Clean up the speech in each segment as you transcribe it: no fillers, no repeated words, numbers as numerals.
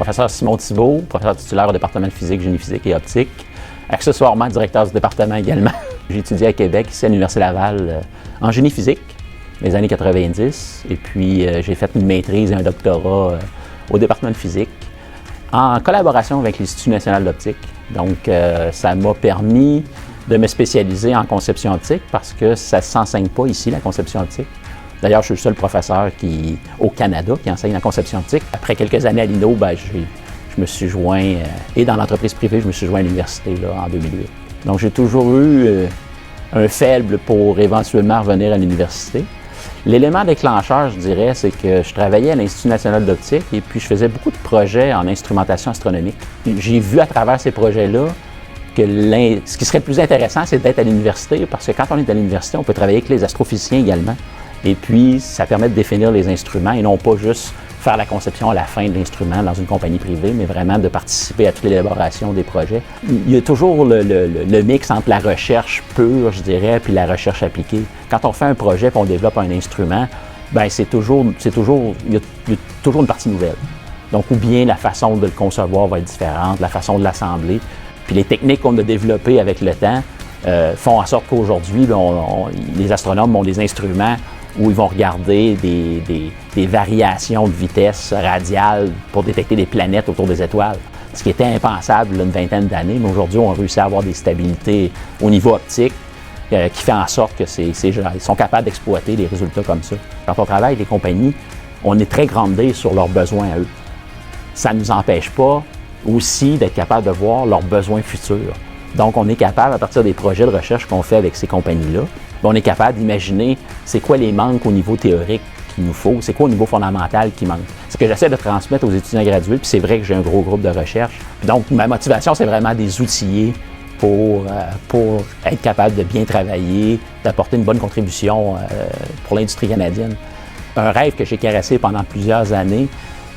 professeur Simon Thibault, professeur titulaire au département de physique, génie physique et optique, accessoirement directeur du département également. J'ai étudié à Québec, ici à l'Université Laval, en génie physique, les années 90, et puis j'ai fait une maîtrise et un doctorat au département de physique, en collaboration avec l'Institut national d'optique. Donc, ça m'a permis de me spécialiser en conception optique parce que ça ne s'enseigne pas ici, la conception optique. D'ailleurs, je suis le seul professeur au Canada qui enseigne la conception optique. Après quelques années à l'INO, je me suis joint, et dans l'entreprise privée, je me suis joint à l'université en 2008. Donc, j'ai toujours eu un faible pour éventuellement revenir à l'université. L'élément déclencheur, je dirais, c'est que je travaillais à l'Institut national d'optique et puis je faisais beaucoup de projets en instrumentation astronomique. J'ai vu à travers ces projets-là que ce qui serait le plus intéressant, c'est d'être à l'université, parce que quand on est à l'université, on peut travailler avec les astrophysiciens également. Et puis, ça permet de définir les instruments et non pas juste faire la conception à la fin de l'instrument dans une compagnie privée, mais vraiment de participer à toute l'élaboration des projets. Il y a toujours le mix entre la recherche pure, je dirais, puis la recherche appliquée. Quand on fait un projet et on développe un instrument, il y a toujours une partie nouvelle. Donc, ou bien la façon de le concevoir va être différente, la façon de l'assembler. Puis les techniques qu'on a développées avec le temps font en sorte qu'aujourd'hui, les astronomes ont des instruments où ils vont regarder des variations de vitesse radiale pour détecter des planètes autour des étoiles. Ce qui était impensable une vingtaine d'années, mais aujourd'hui, on réussit à avoir des stabilités au niveau optique qui fait en sorte que ils sont capables d'exploiter des résultats comme ça. Quand on travaille avec les compagnies, on est très groundé sur leurs besoins à eux. Ça ne nous empêche pas aussi d'être capable de voir leurs besoins futurs. Donc, on est capable, à partir des projets de recherche qu'on fait avec ces compagnies-là, on est capable d'imaginer c'est quoi les manques au niveau théorique qu'il nous faut, c'est quoi au niveau fondamental qui manque. Ce que j'essaie de transmettre aux étudiants gradués, puis c'est vrai que j'ai un gros groupe de recherche. Donc, ma motivation, c'est vraiment des outiller pour être capable de bien travailler, d'apporter une bonne contribution pour l'industrie canadienne. Un rêve que j'ai caressé pendant plusieurs années,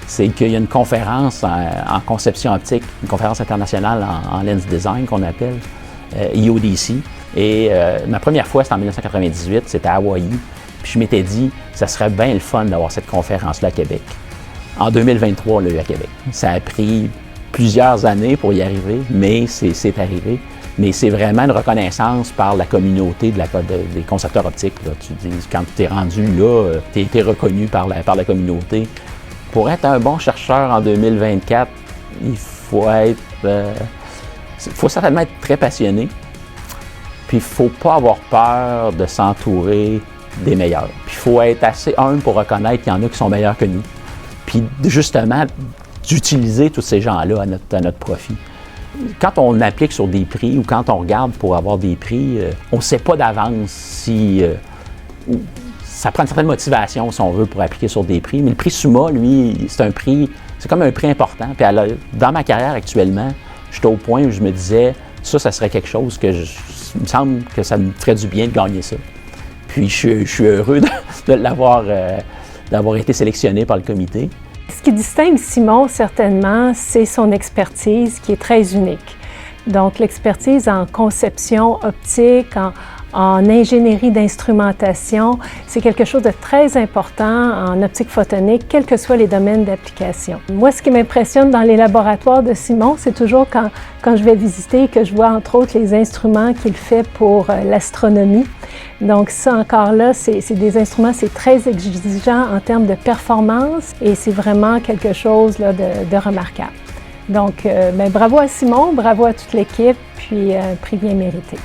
c'est qu'il y a une conférence en conception optique, une conférence internationale en lens design qu'on appelle EODC. Et ma première fois, c'était en 1998, c'était à Hawaï. Puis je m'étais dit, ça serait bien le fun d'avoir cette conférence-là à Québec. En 2023, on l'a eu à Québec. Ça a pris plusieurs années pour y arriver, mais c'est arrivé. Mais c'est vraiment une reconnaissance par la communauté des concepteurs optiques. Là. Tu dis, quand tu es rendu là, tu as été reconnu par la communauté. Pour être un bon chercheur en 2024, il faut certainement être très passionné. Puis il ne faut pas avoir peur de s'entourer des meilleurs. Puis il faut être assez humble pour reconnaître qu'il y en a qui sont meilleurs que nous. Puis justement, d'utiliser tous ces gens-là à notre profit. Quand on applique sur des prix ou quand on regarde pour avoir des prix, on ne sait pas d'avance si... ça prend une certaine motivation, si on veut, pour appliquer sur des prix. Mais le prix Summa, lui, c'est comme un prix important. Puis dans ma carrière actuellement, j'étais au point où je me disais, ça serait quelque chose il me semble que ça me ferait du bien de gagner ça. Puis je suis heureux d'avoir été sélectionné par le comité. Ce qui distingue Simon, certainement, c'est son expertise qui est très unique. Donc, l'expertise en conception optique, en ingénierie d'instrumentation, c'est quelque chose de très important en optique photonique, quels que soient les domaines d'application. Moi, ce qui m'impressionne dans les laboratoires de Simon, c'est toujours quand je vais visiter et que je vois entre autres les instruments qu'il fait pour l'astronomie. Donc ça encore là, c'est des instruments, c'est très exigeant en termes de performance et c'est vraiment quelque chose là, de remarquable. Donc, bravo à Simon, bravo à toute l'équipe, puis un prix bien mérité.